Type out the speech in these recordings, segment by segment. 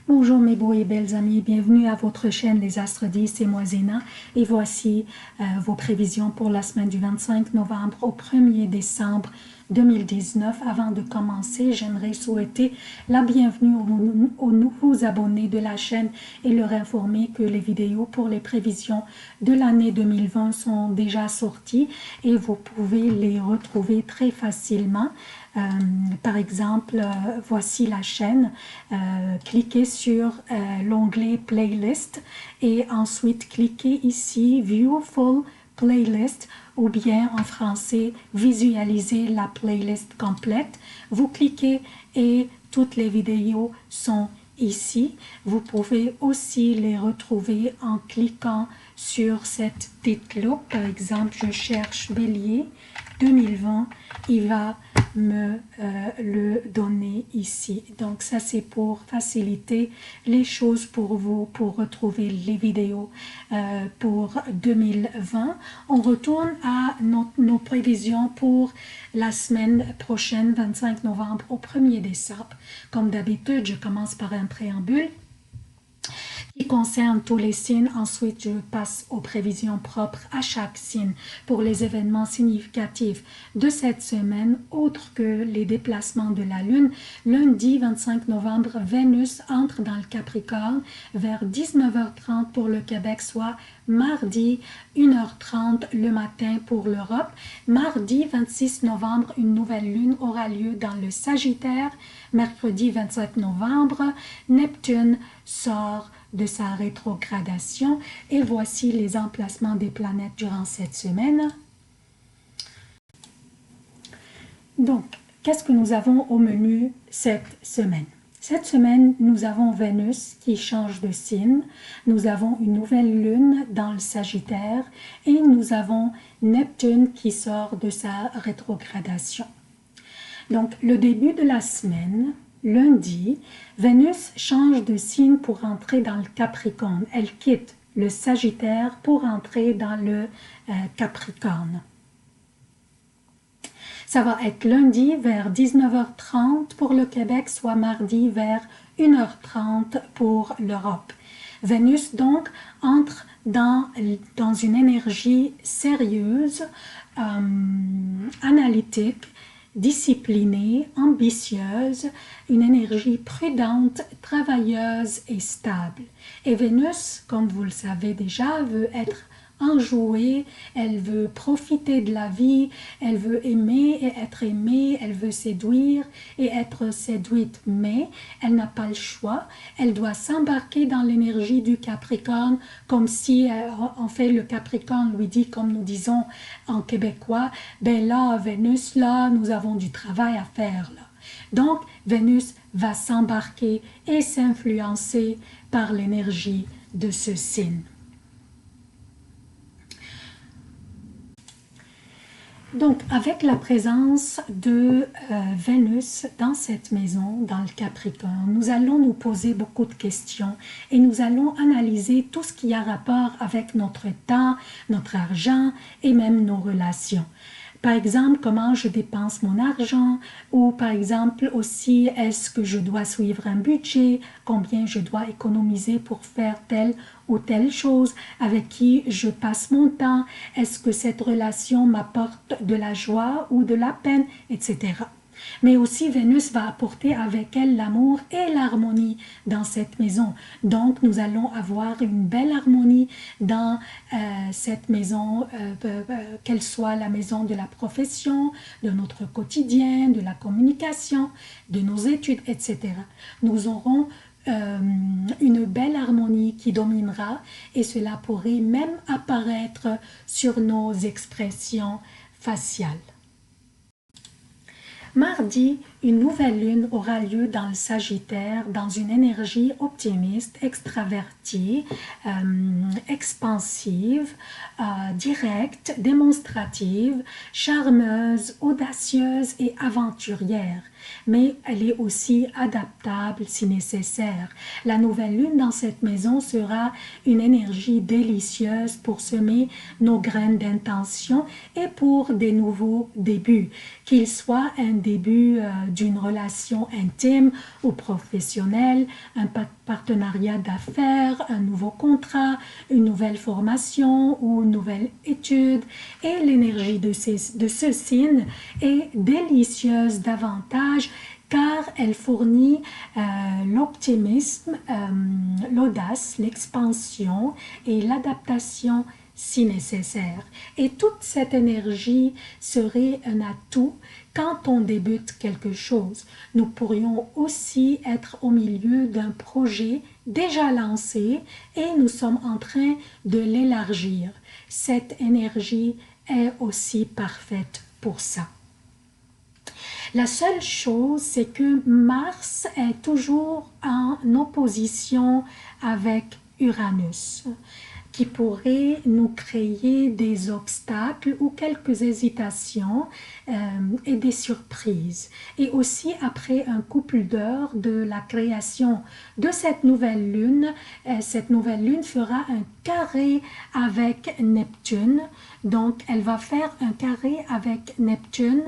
Bonjour mes beaux et belles amis, bienvenue à votre chaîne Les Astres 10, c'est moi Zéna et voici vos prévisions pour la semaine du 25 novembre au 1er décembre 2019. Avant de commencer, j'aimerais souhaiter la bienvenue aux nouveaux abonnés de la chaîne et leur informer que les vidéos pour les prévisions de l'année 2020 sont déjà sorties et vous pouvez les retrouver très facilement. Par exemple, voici la chaîne, cliquez sur l'onglet Playlist et ensuite cliquez ici View Full Playlist ou bien en français visualiser la playlist complète. Vous cliquez et toutes les vidéos sont ici. Vous pouvez aussi les retrouver en cliquant sur cette petite loupe. Par exemple, je cherche Bélier 2020, il va me le donner ici. Donc ça c'est pour faciliter les choses pour vous, pour retrouver les vidéos pour 2020. On retourne à nos prévisions pour la semaine prochaine, 25 novembre au 1er décembre. Comme d'habitude, je commence par un préambule qui concerne tous les signes. Ensuite, je passe aux prévisions propres à chaque signe pour les événements significatifs de cette semaine, autres que les déplacements de la Lune. Lundi 25 novembre, Vénus entre dans le Capricorne vers 19h30 pour le Québec, soit mardi 1h30 le matin pour l'Europe. Mardi 26 novembre, une nouvelle lune aura lieu dans le Sagittaire. Mercredi 27 novembre, Neptune sort de sa rétrogradation et voici les emplacements des planètes durant cette semaine. Donc, qu'est-ce que nous avons au menu cette semaine? Cette semaine, nous avons Vénus qui change de signe, nous avons une nouvelle lune dans le Sagittaire et nous avons Neptune qui sort de sa rétrogradation. Donc, le début de la semaine, lundi, Vénus change de signe pour entrer dans le Capricorne. Elle quitte le Sagittaire pour entrer dans le Capricorne. Ça va être lundi vers 19h30 pour le Québec, soit mardi vers 1h30 pour l'Europe. Vénus donc entre dans une énergie sérieuse, analytique, disciplinée, ambitieuse, une énergie prudente, travailleuse et stable. Et Vénus, comme vous le savez déjà, veut être enjouée, elle veut profiter de la vie, elle veut aimer et être aimée, elle veut séduire et être séduite, mais elle n'a pas le choix, elle doit s'embarquer dans l'énergie du Capricorne, comme si, en fait, le Capricorne lui dit, comme nous disons en québécois, ben là, Vénus, là, nous avons du travail à faire, là. Donc, Vénus va s'embarquer et s'influencer par l'énergie de ce signe. Donc, avec la présence de Vénus dans cette maison, dans le Capricorne, nous allons nous poser beaucoup de questions et nous allons analyser tout ce qui a rapport avec notre temps, notre argent et même nos relations. Par exemple, comment je dépense mon argent ou par exemple aussi, est-ce que je dois suivre un budget, combien je dois économiser pour faire telle ou telle chose, avec qui je passe mon temps, est-ce que cette relation m'apporte de la joie ou de la peine, etc. Mais aussi, Vénus va apporter avec elle l'amour et l'harmonie dans cette maison. Donc, nous allons avoir une belle harmonie dans cette maison, qu'elle soit la maison de la profession, de notre quotidien, de la communication, de nos études, etc. Nous aurons une belle harmonie qui dominera et cela pourrait même apparaître sur nos expressions faciales. Mardi, une nouvelle lune aura lieu dans le Sagittaire, dans une énergie optimiste, extravertie, expansive, directe, démonstrative, charmeuse, audacieuse et aventurière. mais elle est aussi adaptable si nécessaire. La nouvelle lune dans cette maison sera une énergie délicieuse pour semer nos graines d'intention et pour des nouveaux débuts, qu'il soit un début d'une relation intime ou professionnelle, un partenariat d'affaires, un nouveau contrat, une nouvelle formation ou une nouvelle étude. Et l'énergie de ce signe est délicieuse davantage car elle fournit l'optimisme, l'audace, l'expansion et l'adaptation si nécessaire. Et toute cette énergie serait un atout quand on débute quelque chose. Nous pourrions aussi être au milieu d'un projet déjà lancé et nous sommes en train de l'élargir. Cette énergie est aussi parfaite pour ça. La seule chose, c'est que Mars est toujours en opposition avec Uranus, qui pourrait nous créer des obstacles ou quelques hésitations et des surprises. Et aussi après un couple d'heures de la création de cette nouvelle lune fera un carré avec Neptune. Donc elle va faire un carré avec Neptune,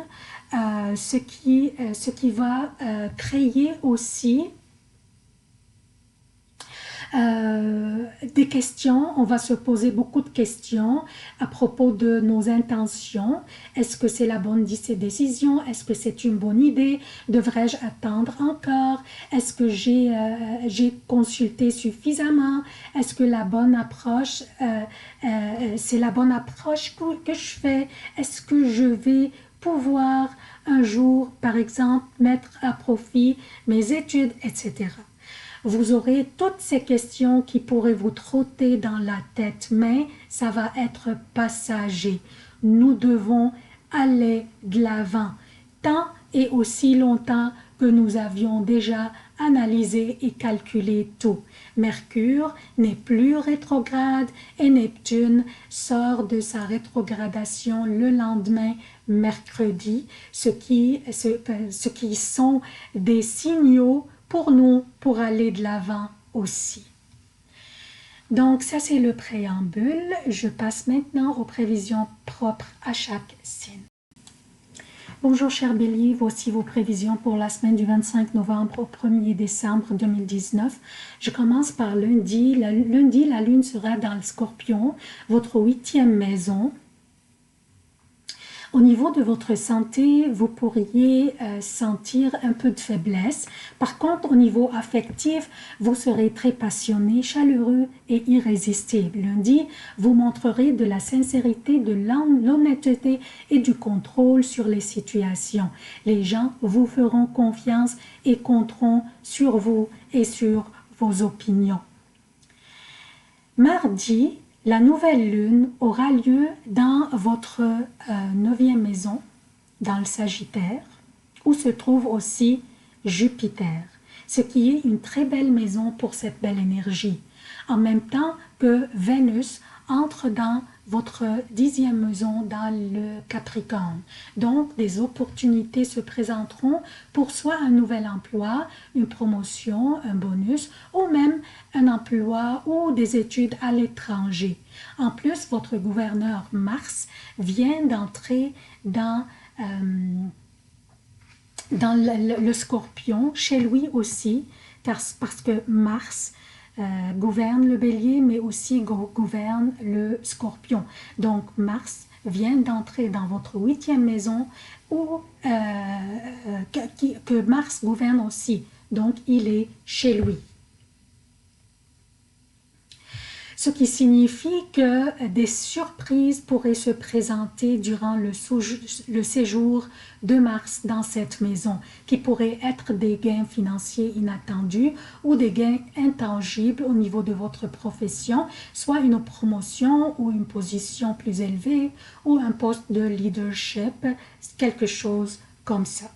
ce qui va créer aussi des questions. On va se poser beaucoup de questions à propos de nos intentions. Est-ce que c'est la bonne décision? Est-ce que c'est une bonne idée? Devrais-je attendre encore? Est-ce que j'ai consulté suffisamment? Est-ce que la bonne approche, c'est la bonne approche que je fais? Est-ce que je vais pouvoir un jour, par exemple, mettre à profit mes études, etc. Vous aurez toutes ces questions qui pourraient vous trotter dans la tête, mais ça va être passager. Nous devons aller de l'avant, tant et aussi longtemps que nous avions déjà analysé et calculé tout. Mercure n'est plus rétrograde et Neptune sort de sa rétrogradation le lendemain, mercredi, ce qui sont des signaux pour nous pour aller de l'avant aussi. Donc ça c'est le préambule. Je passe maintenant aux prévisions propres à chaque signe. Bonjour chers béliers, voici vos prévisions pour la semaine du 25 novembre au 1er décembre 2019. Je commence par lundi. Lundi, la lune sera dans le Scorpion, votre 8e maison. Au niveau de votre santé, vous pourriez sentir un peu de faiblesse. Par contre, au niveau affectif, vous serez très passionné, chaleureux et irrésistible. Lundi, vous montrerez de la sincérité, de l'honnêteté et du contrôle sur les situations. Les gens vous feront confiance et compteront sur vous et sur vos opinions. Mardi, la nouvelle lune aura lieu dans votre 9e maison, dans le Sagittaire, où se trouve aussi Jupiter, ce qui est une très belle maison pour cette belle énergie. En même temps que Vénus entre dans votre 10e maison dans le Capricorne. Donc, des opportunités se présenteront pour soit un nouvel emploi, une promotion, un bonus, ou même un emploi ou des études à l'étranger. En plus, votre gouverneur Mars vient d'entrer dans le Scorpion, chez lui aussi, parce que Mars gouverne le bélier, mais aussi gouverne le Scorpion. Donc, Mars vient d'entrer dans votre 8e maison où, que Mars gouverne aussi. Donc, il est chez lui. Ce qui signifie que des surprises pourraient se présenter durant le séjour de Mars dans cette maison, qui pourraient être des gains financiers inattendus ou des gains intangibles au niveau de votre profession, soit une promotion ou une position plus élevée ou un poste de leadership, quelque chose comme ça.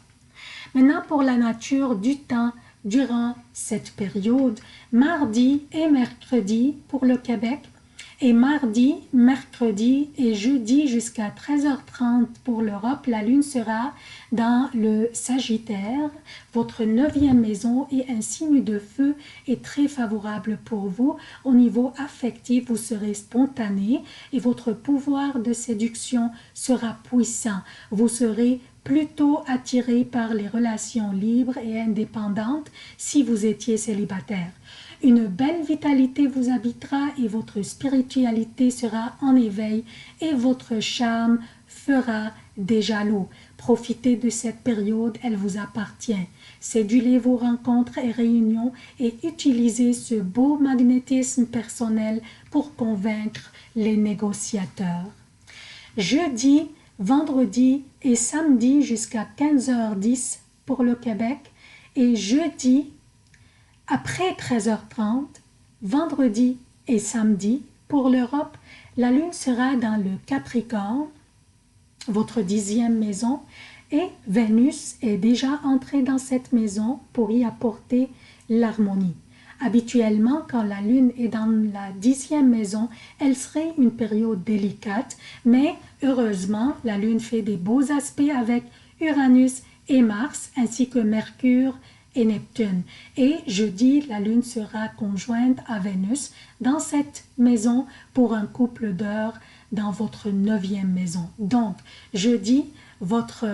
Maintenant, pour la nature du temps, durant cette période, mardi et mercredi pour le Québec Et mardi, mercredi et jeudi jusqu'à 13h30 pour l'Europe, la lune sera dans le Sagittaire, votre 9e maison, et un signe de feu est très favorable pour vous. Au niveau affectif, vous serez spontané et votre pouvoir de séduction sera puissant. Vous serez plutôt attiré par les relations libres et indépendantes si vous étiez célibataire. Une belle vitalité vous habitera et votre spiritualité sera en éveil et votre charme fera des jaloux. Profitez de cette période, elle vous appartient. Cédulez vos rencontres et réunions et utilisez ce beau magnétisme personnel pour convaincre les négociateurs. Jeudi, vendredi et samedi jusqu'à 15h10 pour le Québec et jeudi après 13h30, vendredi et samedi pour l'Europe, la lune sera dans le Capricorne, votre 10e maison, et Vénus est déjà entrée dans cette maison pour y apporter l'harmonie. Habituellement, quand la lune est dans la 10e maison, elle serait une période délicate, mais heureusement, la lune fait des beaux aspects avec Uranus et Mars, ainsi que Mercure et Neptune. Et jeudi, la lune sera conjointe à Vénus dans cette maison pour un couple d'heures dans votre 9e maison. Donc, jeudi, votre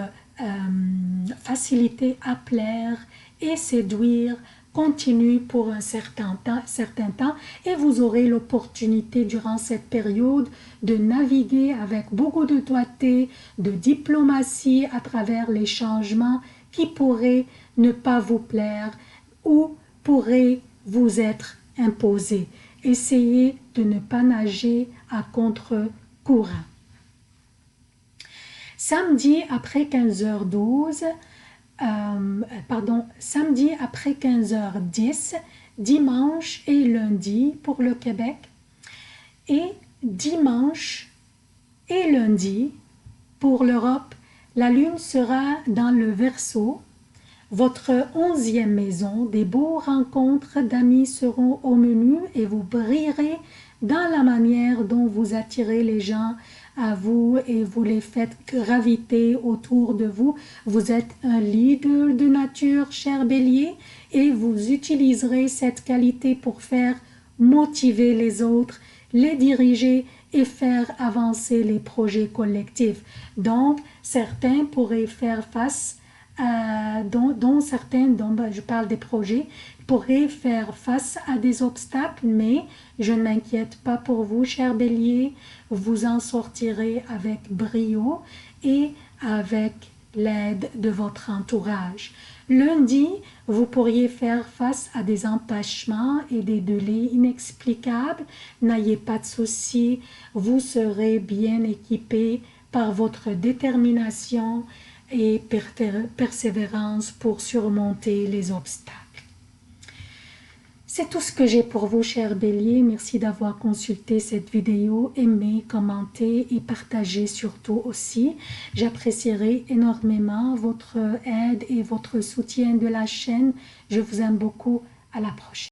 facilité à plaire et séduire continue pour un certain temps et vous aurez l'opportunité durant cette période de naviguer avec beaucoup de doigté, de diplomatie à travers les changements qui pourraient ne pas vous plaire ou pourraient vous être imposés. Essayez de ne pas nager à contre-courant. Samedi après 15h12, samedi après 15h10, dimanche et lundi pour le Québec, et dimanche et lundi pour l'Europe, la lune sera dans le Verseau, votre 11e maison. Des beaux rencontres d'amis seront au menu et vous brillerez dans la manière dont vous attirez les gens à vous et vous les faites graviter autour de vous. Vous êtes un leader de nature, cher Bélier, et vous utiliserez cette qualité pour faire motiver les autres, les diriger et faire avancer les projets collectifs. Donc, certains pourraient faire face je parle des projets, pourraient faire face à des obstacles, mais je ne m'inquiète pas pour vous, cher Bélier, vous en sortirez avec brio et avec l'aide de votre entourage. Lundi, vous pourriez faire face à des empêchements et des délais inexplicables. N'ayez pas de soucis, vous serez bien équipé par votre détermination et persévérance pour surmonter les obstacles. C'est tout ce que j'ai pour vous, chers Bélier. Merci d'avoir consulté cette vidéo. Aimez, commentez et partagez surtout aussi. J'apprécierai énormément votre aide et votre soutien de la chaîne. Je vous aime beaucoup. À la prochaine.